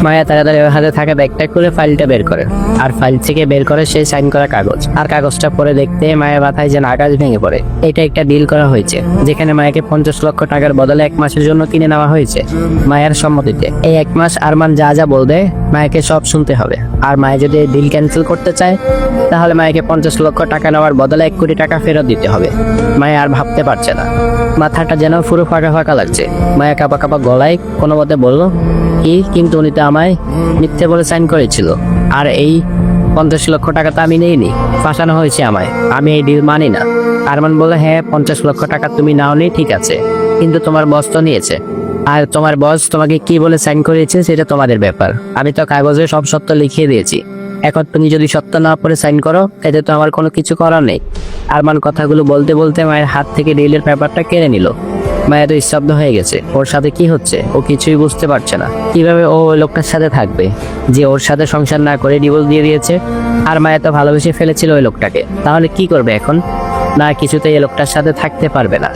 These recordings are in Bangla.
মায়া তাড়াতাড়ি ওর হাতে থাকা ব্যাগটা খুলে ফাইলটা বের করে, আর ফাইল থেকে বের করে সেই সাইন করা কাগজ। আর কাগজটা পরে দেখতে মায়ের মাথায় যেন আকাশ ভেঙে পড়ে। এটা একটা ডিল করা হয়েছে, যেখানে মায়াকে 50 লক্ষ টাকার বদলে 1 মাসের জন্য কিনে নেওয়া হয়েছে মায়ের সম্মতিতে। এই 1 মাস আরমান যা যা বলবে মায়াকে সব শুনতে হবে। আর মায়া যদি এই ডিল ক্যান্সেল করতে চায়, তাহলে মায়াকে 50 লক্ষ টাকা নেওয়ার বদলে 1 কোটি টাকা ফেরত দিতে হবে। মায়া আর ভাবতে পারছে না, মাথাটা যেন পুরো ফাঁকা ফাঁকা লাগছে। মায়া কাঁপা কাঁপা গলায় কোনো মতে বলল, কি? কিন্তু উনি তো আমায় মিথ্যে বলে সাইন করেছিল, আর এই 50 লক্ষ টাকা তো আমি নেইনি, ফাঁসানো হয়েছে আমায়, আমি এই ডিল মানি না। আরমান বলে, হ্যাঁ 50 লক্ষ টাকা তুমি নাওনি ঠিক আছে, কিন্তু তোমার বস তো নিয়েছে, আর তোমার বস তোমাকে কি বলে সাইন করিয়েছে সেটা তোমাদের ব্যাপার। আমি তো কাগজে সব সত্য লিখিয়ে দিয়েছি, এখন তুমি যদি সত্য না পড়ে সাইন করো, এতে তো আমার কোনো কিছু করার নেই। আরমান কথাগুলো বলতে বলতে মায়ের হাত থেকে ডিলের পেপারটা কেড়ে নিল। মায়া তো স্তব্ধ হয়ে গেছে, ওর সাথে কি হচ্ছে ও কিছুই বুঝতে পারছে না। কিভাবে ও ওই লোকটার সাথে থাকবে যে ওর সাথে সংসার না করে ডিভোর্স দিয়ে দিয়েছে? আর মায়া তো ভালোবেসে ফেলেছিল ওই লোকটাকে, তাহলে কি করবে এখন? না, কিছুতেই এই লোকটার সাথে থাকতে পারবে না।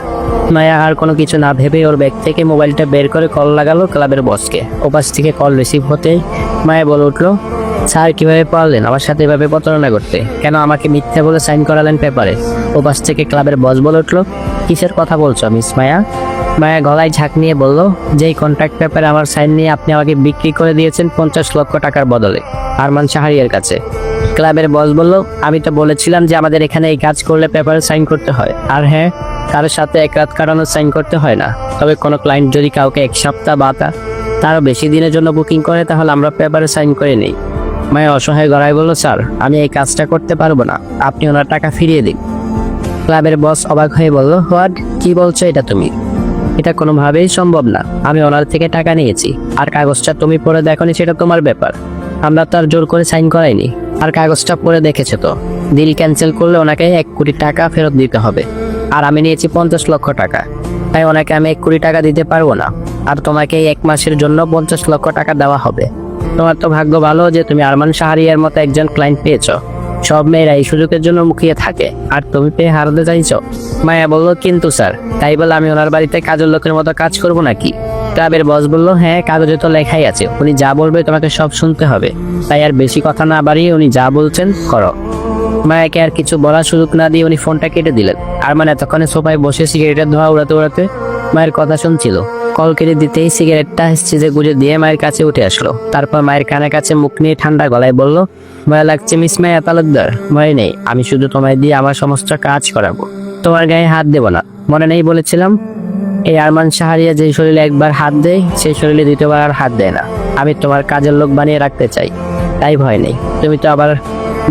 মায়া আর কোনো কিছু না ভেবে ওর ব্যাগ থেকে মোবাইলটা বের করে কল লাগালো ক্লাবের বসকে। ওপাশ থেকে কল রিসিভ হতেই মায়া বলে উঠলো, স্যার কিভাবে পারলেন আমার সাথে এভাবে প্রতারণা করতে? কেন আমাকে মিথ্যা বলে সাইন করালেন পেপারে? ওপাশ থেকে ক্লাবের বস বলে উঠলো, কিসের কথা বলছো মিস মায়া? মায়া গলায় ঝাঁক নিয়ে বলল, যেই কন্ট্রাক্ট পেপারে আমার সাইন নিয়ে আপনি আমাকে বিক্রি করে দিয়েছেন 50 লক্ষ টাকার বদলে আরমান শাহরিয়ার কাছে। ক্লাবের বস বলল, আমি তো বলেছিলাম যে আমাদের এখানে এই কাজ করলে পেপারে সাইন করতে হয়, আর হ্যাঁ কারোর সাথে 1 রাত কাটানোর সাইন করতে হয় না। তবে কোনো ক্লায়েন্ট যদি কাউকে 1 সপ্তাহ বা তারও বেশি দিনের জন্য বুকিং করে, তাহলে আমরা পেপারে সাইন করে নিই। মায়া অসহায় গলায় বলল, স্যার আমি এই কাজটা করতে পারবো না, আপনি ওনার টাকা ফিরিয়ে দিন। ক্লাবের বস অবাক হয়ে বলল, হোয়াট? কি বলছো এটা তুমি? এটা কোনোভাবেই সম্ভব না, আমি ওনার থেকে টাকা নিয়েছি, আর কাগজটা তুমি পড়ে দেখোনি সেটা তোমার ব্যাপার, আমরা তো আর জোর করে সাইন করাইনি। আর কাগজটা পড়ে দেখেছো তো, ডিল ক্যান্সেল করলে ওনাকে 1 কোটি টাকা ফেরত দিতে হবে, আর আমি নিয়েছি 50 লক্ষ টাকা, তাই ওনাকে আমি 1 কোটি টাকা দিতে পারবো না, আর তোমাকে এই 1 মাসের জন্য 50 লক্ষ টাকা দেওয়া হবে। তোমার তো ভাগ্য ভালো যে তুমি আরমান শাহরিয়ার মতো একজন ক্লায়েন্ট পেয়েছো। সব মেয়েরা এই সুযোগের জন্য মুখিয়ে থাকে, আর তুমি পেয়ে হারাতে চাইছো। মায়া বলল, কিন্তু স্যার তাই বলে আমি ওনার বাড়িতে কাজের লোকের মতো কাজ করব নাকি? ক্লাবের বস বলল, হ্যাঁ কাগজে তো লেখাই আছে উনি যা বলবে তোমাকে সব শুনতে হবে, তাই আর বেশি কথা না বাড়িয়ে উনি যা বলছেন করো। মায়াকে আর কিছু বলার সুযোগ না দিয়ে উনি ফোনটা কেটে দিলেন। আরমান এতক্ষণে সোফায় বসে সিগারেটের ধোঁয়া উড়াতে উড়াতে মায়ের কথা শুনছিল। কল কেটে দিতেই সিগারেটটা চিজে গুজে দিয়ে মায়ের কাছে উঠে আসলো। তারপর মায়ের কানে কাছে মুখ নিয়ে ঠান্ডা গলায় বলল, ভয় লাগছে মিস মায়া তালুকদার? ভয় নেই, আমি শুধু তোমায় দিয়ে আমার সমস্ত কাজ করাবো, তোমার গায়ে হাত দেবো না। মনে নেই বলেছিলাম? এই আরমান শাহরিয়া যে শরীরে একবার হাত দেয় সেই শরীরে দ্বিতীয়বার আর হাত দেয় না। আমি তোমার কাজের লোক বানিয়ে রাখতে চাই, তাই ভয় নেই। তুমি তো আবার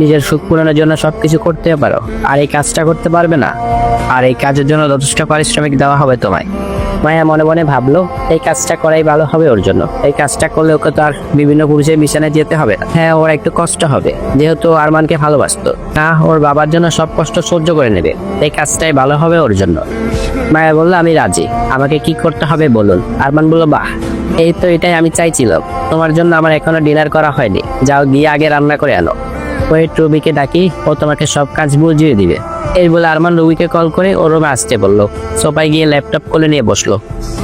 নিজের সুখ পূরণের জন্য সবকিছু করতে পারো, আর এই কাজটা করতে পারবে না, আর এই কাজের জন্য যথেষ্ট পারিশ্রমিক দেওয়া হবে তোমায়। মায়া মনে মনে ভাবলো, এই কাজটা করাই ভালো হবে ওর জন্য। এই কাজটা করলে ওকে তো আর বিভিন্ন পুরুষের বিছানায় যেতে হবে না। হ্যাঁ ওর একটু কষ্ট হবে, যেহেতু আরমানকে ভালোবাসতো না, ওর বাবার জন্য সব কষ্ট সহ্য করে নেবে। এই কাজটাই ভালো হবে ওর জন্য। মায়া বললো, আমি রাজি, আমাকে কি করতে হবে বলুন। আরমান বলল, বাহ, এই তো এটাই আমি চাইছিলাম। তোমার জন্য আমার এখনো ডিনার করা হয়নি, যাও গিয়ে আগে রান্না করে আনো। ওয়েট রুবিকে ডাকি, ও তোমাকে সব কাজ বুঝিয়ে দিবে। এই বলে আরমান রুবিকে কল করে ওর রুমে আসতে বললো। সোফায় গিয়ে ল্যাপটপ খুলে নিয়ে বসলো।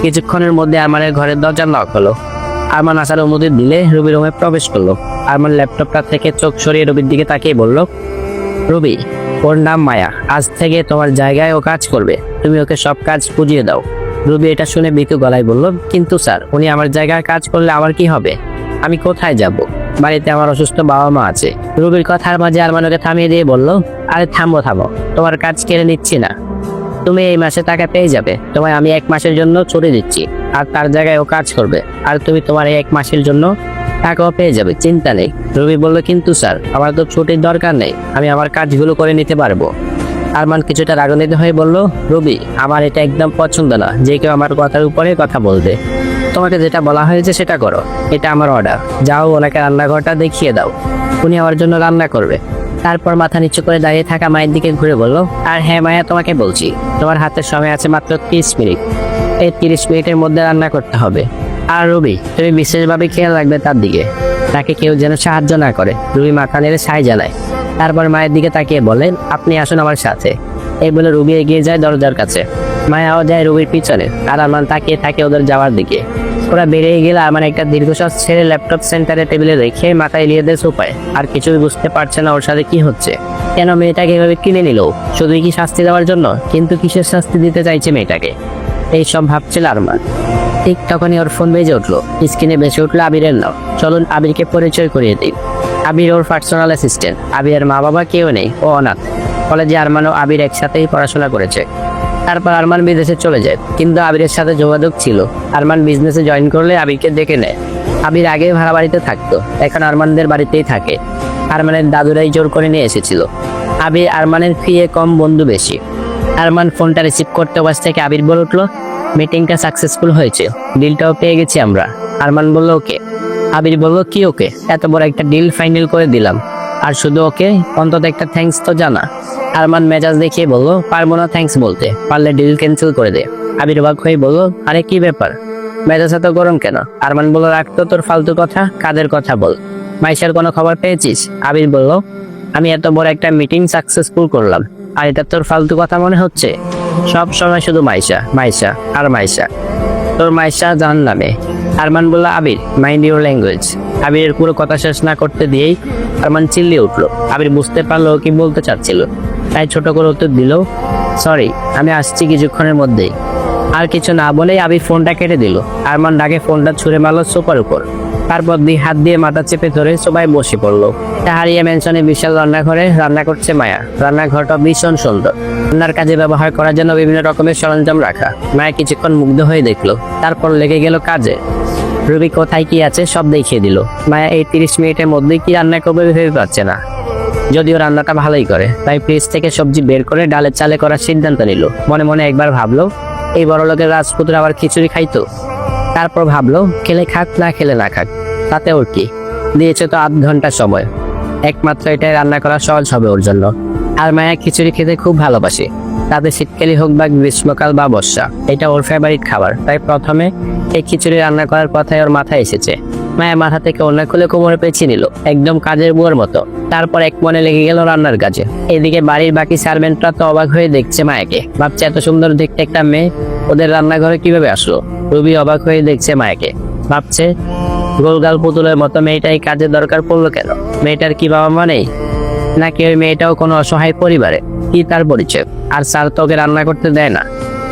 কিছুক্ষণের মধ্যে আরমানের ঘরের দরজা লক হলো। আরমান আসার অনুমতি দিলে রুবি রুমে প্রবেশ করলো। আরমান ল্যাপটপটা থেকে চোখ সরিয়ে রুবির দিকে তাকিয়ে বলল, রুবি, ওর নাম মায়া, আজ থেকে তোমার জায়গায় ও কাজ করবে, তুমি ওকে সব কাজ বুঝিয়ে দাও। রুবি এটা শুনে বিতু গলায় বলল, কিন্তু স্যার উনি আমার জায়গায় কাজ করলে আমার কি হবে? আমি কোথায় যাব? বাড়িতে আমার অসুস্থ বাবা মা আছে। রুবির কথার মাঝে আরমান ওকে থামিয়ে দিয়ে বলল, আরে থামো, তোমার কাজ কেড়ে নিচ্ছি না, তুমি এই মাসে টাকা পেয়ে যাবে। তোমায় আমি 1 মাসের জন্য ছুটি দিচ্ছি, আর তার জায়গায় ও কাজ করবে, আর তুমি তোমার এই 1 মাসের জন্য টাকাও পেয়ে যাবে, চিন্তা নেই। রুবি বলল, কিন্তু স্যার আমার তো ছুটির দরকার নেই, আমি আমার কাজগুলো করে নিতে পারবো। আরমান কিছুটা রাগান্বিত হয়ে বলল, রুবি, আমার এটা একদম পছন্দ না যে কেউ আমার কথার উপরে কথা বলবে। তোমাকে যেটা বলা হয়েছে সেটা করো, এটা আমার অর্ডার। যাও ওনাকে রান্নাঘরটা দেখিয়ে দাও, উনি আমার জন্য রান্না করবে। তারপর মাথা নিচু করে দাঁড়িয়ে থাকা মায়ের দিকে ঘুরে বলল, আর হ্যাঁ মায়া, তোমাকে বলছি, তোমার হাতের সময় আছে মাত্র 30 মিনিট। এই 30 মিনিটের মধ্যে রান্না করতে হবে। আর রুবি, তুমি বিশেষভাবে খেয়াল রাখবে তার দিকে, তাকে কেউ যেন সাহায্য না করে। রুবি মাথা নেড়ে সায় জানায়। তারপর মায়ের দিকে তাকিয়ে বলেন, আপনি আসুন আমার সাথে। এই বলে রুবি এগিয়ে যায় দরজার কাছে। মায়াও যায় রুবির পিছনে, আর আরমান তাকিয়ে থাকে ওদের যাওয়ার দিকে। ওরা বেরিয়ে গেলে আমার একটা দীর্ঘশ্বাস ছেড়ে ল্যাপটপ সেন্টারে টেবিলে রেখে মাথায় এলিয়ে দেয় সোফায়। আর কিছুই বুঝতে পারছে না ওর সাথে কি হচ্ছে, কেন মেয়েটাকে এভাবে কিনে নিল, শুধুই কি শাস্তি দেওয়ার জন্য? কিন্তু কিসের শাস্তি দিতে চাইছে মেয়েটাকে, এইসব ভাবছিল আরমান। ঠিক তখনই ওর ফোন বেজে উঠলো। স্ক্রিনে বেজে উঠলো আবিরের নাম। চলুন আবিরকে পরিচয় করিয়ে দিই। আবির ওর পার্সোনাল অ্যাসিস্ট্যান্ট। আবিরের মা বাবা কেউ নেই, ও অনাথ। কলেজে আরমান ও আবির একসাথেই পড়াশোনা করেছে। তারপর আরমান বিদেশে চলে যায়, কিন্তু আবিরের সাথে যোগাযোগ ছিল। আরমান বিজনেসে জয়েন করলে আবিরকে ডেকে নেয়। আবির আগে ভাড়া বাড়িতে থাকতো, এখন আরমানদের বাড়িতেই থাকে। আরমানের দাদুরাই জোর করে নিয়ে এসেছিল। আবির আরমানের ফিয়ে কম, বন্ধু বেশি। আরমান ফোনটা রিসিভ করতে পাশ থেকে আবির বলে উঠলো, মিটিংটা সাকসেসফুল হয়েছে, ডিলটাও পেয়ে গেছি আমরা। আরমান বলল ওকে। আবির বলল কি ওকে? এত বড় একটা ডিল ফাইনাল করে দিলাম, আর শুধু ওকে? অন্তত একটা থ্যাঙ্কস তো জানা। আরমান মেজাজ দেখিয়ে বলল, পারবো না থ্যাঙ্কস বলতে, পারলে ডিল ক্যান্সেল করে দে। আবির অবাক হয়ে বলল, আরে কি ব্যাপার, মেজাজ এত গরম কেন? আরমান বলল, রাখতো তোর ফালতু কথা, কাদের কথা বল। মাইশার কোনো খবর পেয়েছিস? আবির বলল, আমি এত বড় একটা মিটিং সাকসেসফুল করলাম, আর এটা তোর ফালতু কথা মনে হচ্ছে? সব সময় শুধু মাইশা মাইশা আর মাইশা, তোর মাইশা জান নামে। আরমান বলল, আবির মাইন্ড ইউর ল্যাঙ্গুয়েজ। আবিরের পুরো কথা শেষ না করতে দিয়েই আরমান চিল্লিয়ে উঠলো। আবির বুঝতে পারলো কি বলতে চাচ্ছিল, তাই ছোট করে উত্তর দিল, সরি, আমি আসছি কিছুক্ষণের মধ্যেই। আর কিছু না বলেই আবির ফোনটা কেটে দিল। আরমান ডাকে ফোনটা ছুঁড়ে মারল সোফার উপর। তারপর হাত দিয়ে মাথা চেপে ধরে সবাই বসে পড়লো। টাহারিয়া ম্যানশনে বিশাল রান্নাঘরে রান্না করছে মায়া। রান্নাঘরটা ভীষণ সুন্দর, রান্নার কাজে ব্যবহার করার জন্য বিভিন্ন রকমের সরঞ্জাম রাখা। মায়া কিছুক্ষণ মুগ্ধ হয়ে দেখলো, তারপর লেগে গেল কাজে। রুবি কোথায় কি আছে সব দেখিয়ে দিল। মায়া এই 30 মিনিটের মধ্যেই কি রান্না করবে ভেবে পাচ্ছে না, যদিও রান্নাটা ভালোই করে। তাই ফ্রিজ থেকে সবজি বের করে ডালে চালে করার সিদ্ধান্ত নিল। মনে মনে একবার ভাবলো, এই বড় লোকের রাজপুত্র আবার খিচুড়ি খাইতো। তারপর ভাবলো, খেলে খাক, না খেলে না খাক, তাতে ওর কি, দিয়েছে তো 8 ঘন্টা সময়, একমাত্র এটাই রান্না করা সহজ হবে ওর জন্য। আর মায়া খিচুড়ি খেতে খুব ভালোবাসে, তাতে শীতকালে হোক বা গ্রীষ্মকাল বা বর্ষা, এটা ওর ফেভারিট খাবার। তাই প্রথমে এই খিচুড়ি রান্না করার কথাই ওর মাথায় এসেছে। মায়া মাথা থেকে ওড়না খুলে কোমরে পেঁচিয়ে নিল, একদম কাজের বুয়ার মতো। তারপর এক মনে লেগে গেল রান্নার কাজে। এদিকে বাড়ির বাকি সার্ভেন্টরা তো অবাক হয়ে দেখছে মায়াকে, ভাবছে এত সুন্দর দেখতে একটা মেয়ে ওদের রান্নাঘরে কিভাবে আসলো। রুবি অবাক হয়ে দেখছে মায়াকে, ভাবছে গোলগাল পুতুলের মতো মেয়েটাই কাজে দরকার পড়লো কেন? মেয়েটার কি বাবা মা নেই, নাকি ওই মেয়েটাও কোনো অসহায় পরিবারে? কি তার পরিচয়? আর স্যার তো ওকে রান্না করতে দেয় না,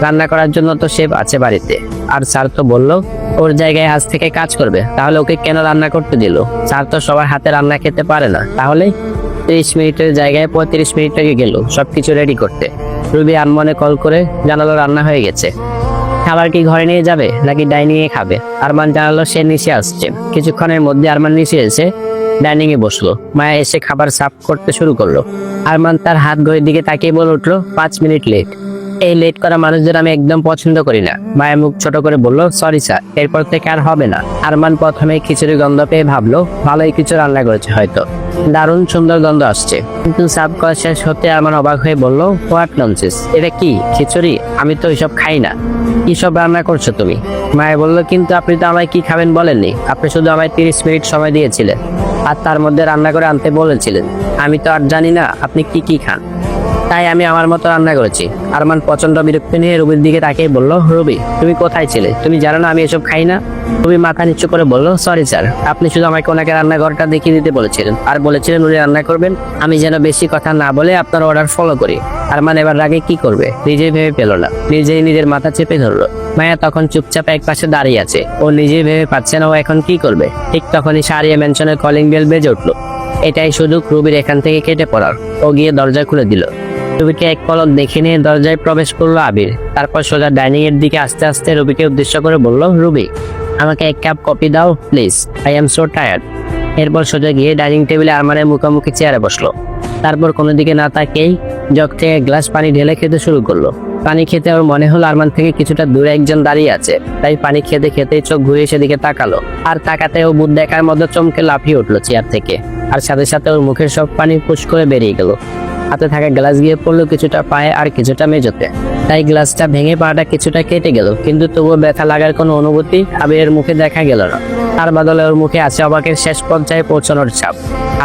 রান্না করার জন্য তো শেফ আছে বাড়িতে। আর স্যার তো বললো ওর জায়গায় আজ থেকে কাজ করবে, তাহলে ওকে কেন রান্না করতে দিল? স্যার তো সবার হাতে রান্না খেতে পারে না, তাহলে 30 মিনিটের জায়গায় 35 মিনিট লেগে গেল সবকিছু রেডি করতে। রুবি আনমনে কল করে জানালো রান্না হয়ে গেছে। খাবার কি ঘরে নিয়ে যাবে নাকি ডাইনিং এ খাবে? আরমান জানালো সে নিচে আসছে। কিছুক্ষণের মধ্যে আরমান নিচে এসে ডাইনিং এ বসলো। মায়া এসে খাবার সার্ভ করতে শুরু করলো। আরমান তার হাত ঘড়ির দিকে তাকিয়ে বলে উঠলো, 5 মিনিট লেট। এই লেট করা মানুষদের আমি একদম পছন্দ করি না। মায়া মুখ ছোট করে বলল, সরি স্যার, এরপর থেকে আর হবে না। আরমান প্রথমে খিচুড়ি গন্ধ পেয়ে ভাবলো ভালোই কিছু রান্না করেছে হয়তো, দারুণ সুন্দর গন্ধ আসছে। কিন্তু সার্ভ করা শেষ হতে আরমান অবাক হয়ে বলল, হোয়াট ননসেন্স, এটা কি খিচুড়ি? আমি তো এসব খাই না, কি সব রান্না করছো তুমি? মায়া বলল, কিন্তু আপনি তো আমায় কি খাবেন বলেননি, আপনি শুধু আমায় 30 মিনিট সময় দিয়েছিলেন, আর তার মধ্যে রান্না করে আনতে বলেছিলেন। আমি তো আর জানি না আপনি কি কি খান, তাই আমি আমার মতো রান্না করেছি। আরমান প্রচন্ড বিরক্তি নিয়ে রুবির দিকে তাকিয়ে বলল, রুবি তুমি কোথায় ছিলে? তুমি জানো না আমি এসব খাই না? রুবি মাথা নিচু করে বলল, সরি স্যার, আপনি শুধু আমাকে ওনাকে রান্নাঘরটা দেখিয়ে দিতে বলেছিলেন, আর বলেছিলেন উনি রান্না করবেন, আমি যেন বেশি কথা না বলে আপনার অর্ডার ফলো করি। আরমান এবার রাগে কি করবে নিজেই ভেবে পেল না, নিজেই নিজের মাথা চেপে ধরলো। মায়া তখন চুপচাপ এক পাশে দাঁড়িয়ে আছে, ও নিজেই ভেবে পাচ্ছে না ও এখন কি করবে। ঠিক তখনই সারিয়া ম্যানশনের কলিং বেল বেজে উঠলো। এটাই সুযোগ রুবির এখান থেকে কেটে পড়ার। ও গিয়ে দরজা খুলে দিল। রুবিকে এক পলক দেখে নিয়ে দরজায় প্রবেশ করলো আবির। তারপর সোজা ডাইনিং এর দিকে আস্তে আস্তে রুবিকে উদ্দেশ্য করে বলল, রুবি আমাকে 1 কাপ কফি দাও please, I am so tired. এরপর সোজা গিয়ে ডাইনিং টেবিলে আরমানের মুখোমুখি চেয়ারে বসলো। তারপর কোনো দিকে না তাকিয়েই জগ থেকে গ্লাস পানি ঢেলে খেতে শুরু করলো। পানি খেতে ওর মনে হলো আরমান থেকে কিছুটা দূরে একজন দাঁড়িয়ে আছে, তাই পানি খেতে খেতেই চোখ ঘুরিয়ে সেদিকে তাকালো। আর তাকাতে ও বুদ্ধ দেখার মতো চমকে লাফিয়ে উঠলো চেয়ার থেকে, আর সাথে সাথে ওর মুখের সব পানি পুশ করে বেরিয়ে গেল। হাতে থাকা গ্লাস গিয়ে পড়লো কিছুটা পায়ে আর কিছুটা মেঝোতে, তাই গ্লাসটা ভেঙে পাটা কিছুটা কেটে গেল, কিন্তু তবুও ব্যথা লাগার কোনো অনুভূতি আবিরের মুখে দেখা গেল না। তার বদলে ওর মুখে আছে অবাকের শেষ পর্যায়ে পৌঁছানোর ছাপ।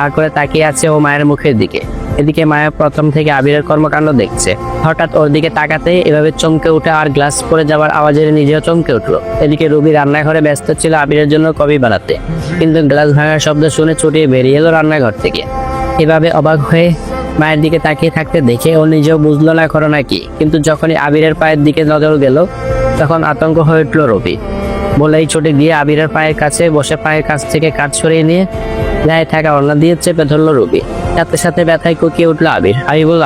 আর করে তাকিয়ে আছে ও মায়ের মুখের দিকে। এদিকে মায়া প্রথম থেকে আবিরের কর্মকাণ্ড দেখছে। হঠাৎ ওর দিকে তাকাতে এভাবে চমকে উঠে আর গ্লাস পড়ে যাওয়ার আওয়াজে নিজেও চমকে উঠলো। এদিকে রুবি রান্নাঘরে ব্যস্ত ছিল আবিরের জন্য কফি বানাতে, কিন্তু গ্লাস ভাঙার শব্দ শুনে ছুটিয়ে বেরিয়ে এলো রান্নাঘর থেকে। এভাবে অবাক হয়ে মায়ের দিকে তাকিয়ে থাকতে দেখে ও নিজেও বুঝলো না ঘটনা কি, কিন্তু যখনই আবিরের পায়ের দিকে নজর গেল তখন আতঙ্ক হয়ে উঠলো রবি। বলেই ছুটে গিয়ে আবিরের পায়ের কাছে বসে পায়ের কাছ থেকে কাজ সরিয়ে নিয়ে গায়ে থাকা ওড়না দিয়ে চেপে ধরলো রবি। সাথে সাথে ব্যথায় কুকিয়ে উঠলো আবির। আমি বলল,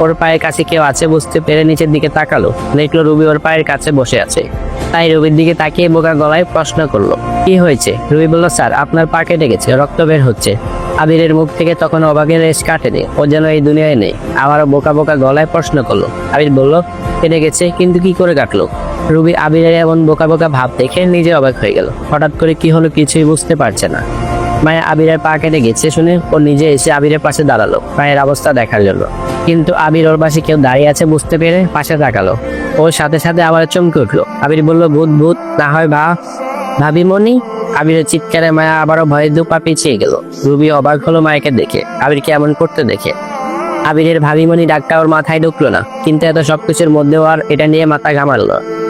ওর পায়ের কাছে কেউ আছে বুঝতে পেরে নিচের দিকে তাকালো, দেখলো রবি ওর পায়ের কাছে বসে আছে। তাই রবির দিকে তাকিয়ে বোকা গলায় প্রশ্ন করলো, কি হয়েছে? রবি বলল, স্যার আপনার পা কেটে গেছে, রক্ত বের হচ্ছে। আবিরের মুখ থেকে তখন অবাকের রেশ কাটেনি, ও যেন এই দুনিয়ায় নেই। আবারও বোকা বোকা গলায় প্রশ্ন করলো। আবির বলল, কেটে গেছে, কিন্তু কি করে কাটলো? রবি আবিরের এমন বোকা বোকা ভাব দেখে নিজে অবাক হয়ে গেল। হঠাৎ করে কি হলো কিছুই বুঝতে পারছে না। মায়ের আবিরের পা কেটে গেছে শুনে ও নিজে এসে আবিরের পাশে দাঁড়ালো মায়ের অবস্থা দেখার জন্য, কিন্তু আবির ওর পাশে কেউ দাঁড়িয়ে আছে বুঝতে পেরে পাশে তাকালো। ওর সাথে সাথে আবার চমকে উঠলো। আবির বলল, ভূত ভূত না হয় ভাবিমণি। আবিরের চিৎকারে মায়া আবারও ভয়ে দুপা পিছিয়ে গেল। রুবি অবাক হলো মায়াকে দেখে, আবিরকে এমন করতে দেখে। আবিরের ভাবিমণি ডাকটা ওর মাথায় ঢুকলো না, কিন্তু এত সবকিছুর মধ্যেও আর এটা নিয়ে মাথা ঘামালো।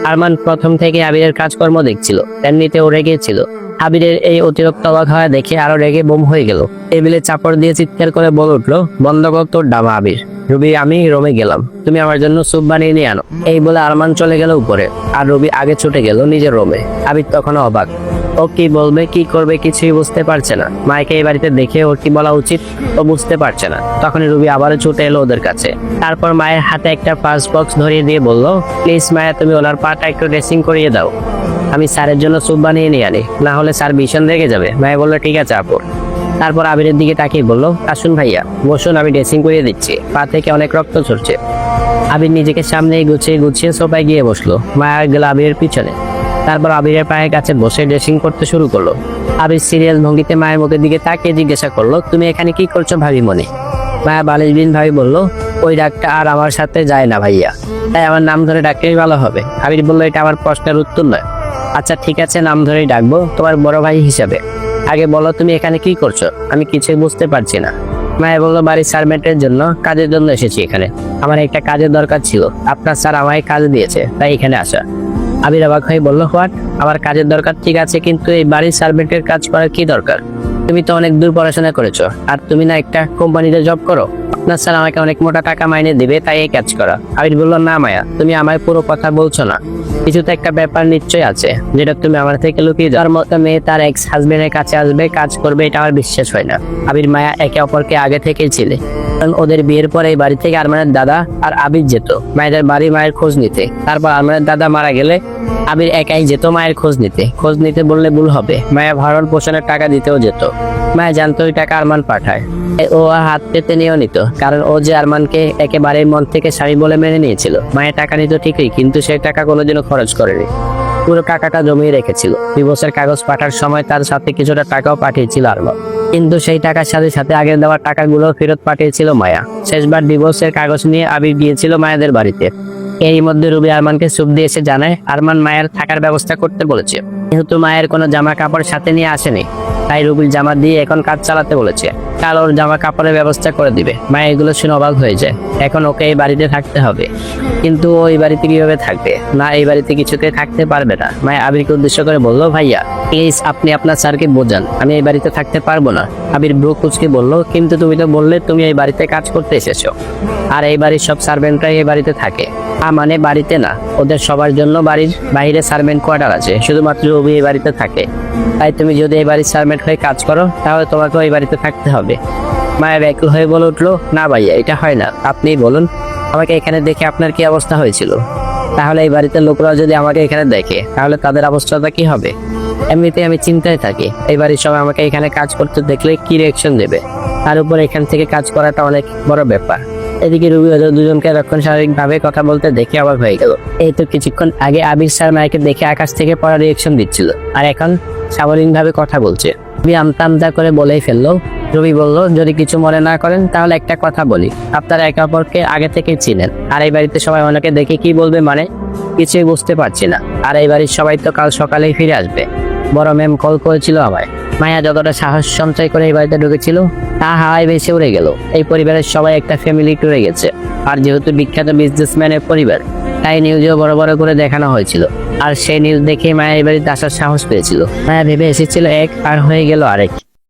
আরমান প্রথম থেকে আবিরের কাজকর্ম দেখছিল, এমনিতে ও রেগেছিল। আবিরের এই অতিরিক্ত অবাক হওয়া দেখে আরো রেগে বোম হয়ে গেল। টেবিলে চাপড় দিয়ে চিৎকার করে বলে উঠলো, বন্ধ কর তোর ডামা আবির। রবি, আমি রোমে গেলাম, তুমি আমার জন্য স্যুপ বানিয়ে নিয়ে আনো। এই বলে আরমান চলে গেল উপরে, আর রবি আগে ছুটে গেল নিজের রোমে। আবির তখনও অবাক, ও কি বলবে কি করবে কিছুই বুঝতে পারছে না। মাইকে এই বাড়িতে দেখে ওর কি বলা উচিত ও বুঝতে পারছে না। তখনই রবি আবারও ছুটে এলো ওদের কাছে। তারপর মায়ের হাতে একটা ফার্স্ট বক্স ধরিয়ে দিয়ে বলল, প্লিজ মায়া, তুমি ওনার পাটা একটু ড্রেসিং করিয়ে দাও, আমি স্যারের জন্য স্যুপ বানিয়ে নিয়ে আনি, না হলে স্যার ভীষণ রেগে যাবে। মায়া বললো, ঠিক আছে আপু। তারপর আবিরের দিকে তাকিয়ে বললো, আসুন ভাইয়া বসুন, আমি ড্রেসিং করিয়ে দিচ্ছি, পা থেকে অনেক রক্ত ঝরছে। আবির নিজেকে সামনে গুছিয়ে সোফায় গিয়ে বসলো। মায়া গেল আবিরের পিছনে। তারপর আবিরের পায়ের কাছে বসে ড্রেসিং করতে শুরু করলো। আবির সিরিয়াস ভঙ্গিতে মায়ের মুখের দিকে তাকিয়ে জিজ্ঞাসা করলো, তুমি এখানে কি করছো ভাবিমণি? মায়া বালিশবিহীন ভাবি বলল, ওই ডাকটা আর আমার সাথে যায় না ভাইয়া, তাই আমার নাম ধরে ডাকলেই ভালো হবে। আবির বললো, এটা আমার প্রশ্নের উত্তর নয়। আচ্ছা ঠিক আছে, নাম ধরেই ডাকবো, তোমার বড় ভাই হিসাবে। আগে বলো তুমি এখানে কি করছো, আমি কিছুই বুঝতে পারছি না। মায়া বললো, বাড়ির সার্ভেন্টের জন্য কাজের জন্য এসেছি এখানে, আমার একটা কাজের দরকার ছিল, আপনার স্যার আমায় কাজ দিয়েছে তাই এখানে আসা। আবির অবাক হয়ে বলল, হোয়াট? আমার কাজের দরকার ঠিক আছে, কিন্তু এই বাড়ির সার্ভেন্টের কাজ করার কি দরকার? তুমি তো অনেক দূর পড়াশোনা করেছো, আর তুমি না একটা কোম্পানিতে জব করো, আপনার স্যার আমাকে অনেক মোটা টাকা মাইনে দিবে তাই এই কাজ করা। আবির বলল, না মায়া, তুমি আমার পুরো কথা বলছো না, কিছু তো একটা ব্যাপার নিশ্চয়ই আছে যেটা তুমি আমার থেকে লুকিয়ে যাওয়ার মতো। মেয়ে তার এক্স হাজবেন্ডের কাছে আসবে, কাজ করবে, এটা আমার বিশ্বাস হয় না। আবির মায়া একে অপরকে আগে থেকেই ছিলে, কারণ ওদের বিয়ের পরে এই বাড়ি থেকে আরমানের দাদা আর আবির যেত মায়েদের বাড়ি মায়ের খোঁজ নিতে। তারপর আরমানের দাদা মারা গেলে আবির একাই যেত মায়ের খোঁজ নিতে বললে ভুল হবে, মায়া ভরণ পোষণের টাকা দিতেও যেত। মায়া জানতো ওই টাকা আরমান পাঠায়, ও আর হাত পেতে নিয়েও নিত, কারণ ও যে আরমানকে একেবারে মন থেকে স্বামী বলে মেনে নিয়েছিল। মায়ের টাকা নিত ঠিকই, কিন্তু সেই টাকা কোনোদিনও খরচ করেনি, পুরো টাকাটা জমিয়ে রেখেছিল। ডিভোর্সের কাগজ পাঠার সময় তার সাথে কিছুটা টাকাও পাঠিয়েছিল আরমান, কিন্তু সেই টাকার সাথে সাথে আগে দেওয়ার টাকাগুলো ফেরত পাঠিয়েছিল মায়া। শেষবার ডিভোর্সের কাগজ নিয়ে আবির গিয়েছিল মায়াদের বাড়িতে। এরই মধ্যে রুবি আরমানকে স্যুপ দিয়ে এসে জানায় আরমান মায়ের থাকার ব্যবস্থা করতে বলেছে, যেহেতু মায়ের কোনো জামা কাপড় সাথে নিয়ে আসেনি, তাই রুবির জামা দিয়ে এখন কাজ চালাতে বলেছে, কাল ওর জামা কাপড়ের ব্যবস্থা করে দিবে। মায়া এগুলো শুনে অবাক হয়ে যায়, এখন ওকে এই বাড়িতে থাকতে হবে, কিন্তু ও এই বাড়িতে কিভাবে থাকবে? না, এই বাড়িতে কিছুতে থাকতে পারবে না। মায়া আবিরকে উদ্দেশ্য করে বলল, ভাইয়া প্লিজ আপনি আপনার স্যারকে বোঝান, আমি এই বাড়িতে থাকতে পারবো না। আবির ব্রু কুচকে বলল, কিন্তু তুমি তো বললে তুমি এই বাড়িতে কাজ করতে এসেছো, আর এই বাড়ির সব সার্ভেন্টরাই এই বাড়িতে থাকে। মানে বাড়িতে না, ওদের সবার জন্য বাড়ির বাইরে সার্ভেন্ট কোয়ার্টার আছে, শুধুমাত্র রবি এই বাড়িতে থাকে। তাই তুমি যদি এই বাড়ির সার্ভেন্ট হয়ে কাজ করো তাহলে তোমাকেও এই বাড়িতে থাকতে হবে। মায়া ব্যাকুল হয়ে বলে উঠলো, না ভাইয়া এটা হয় না, আপনি বলুন, আমাকে এখানে দেখে আপনার কি অবস্থা হয়েছিল? তাহলে এই বাড়িতে লোকরা যদি আমাকে এখানে দেখে তাহলে তাদের অবস্থাটা কি হবে? এমনিতে আমি চিন্তায় থাকি, এই বাড়ির সবাই আমাকে এখানে কাজ করতে দেখলে কি রিয়েকশন দেবে, তার উপর এখান থেকে কাজ করাটা অনেক বড় ব্যাপার। এদিকে রুবি ওদের দুজনকে রক্ষণ স্বাভাবিকভাবে কথা বলতে দেখে অবাক হয়ে গেল। এই তো কিছুক্ষণ আগে আবির স্যার মায়াকে দেখে আকাশ থেকে পড়া রিয়েকশন দিচ্ছিল, আর এখন স্বাভাবিকভাবে কথা বলছে। রুবি আমতা আমতা করে বলেই ফেললো। রবি বলল, যদি কিছু মনে না করেন তাহলে একটা কথা বলি, আপনারা একে অপরকে আগে থেকে চিনেন, আর এই বাড়িতে সবাই ওনাকে দেখে কি বলবে মানে কিছুই বুঝতে পারছি না। আর এই বাড়ির সবাই তো কাল সকালেই ফিরে আসবে, বড় ম্যাম কল করেছিল আমায়। মায়া যতটা সাহস সঞ্চয় করে এই বাড়িতে ঢুকেছিল তা হাওয়ায় ভেসে উড়ে গেল। এই পরিবারের সবাই একটা ফ্যামিলি ট্যুরে গেছে। আর যেহেতু বিখ্যাত বিজনেসম্যানের পরিবার, তাই নিউজেও বড় বড় করে দেখানো হয়েছিল। আর সেই নিউজ দেখে মায়া এই বাড়িতে আসার সাহস পেয়েছিল। মায়া ভেবে এসেছিল এক, আর হয়ে গেল আরেক।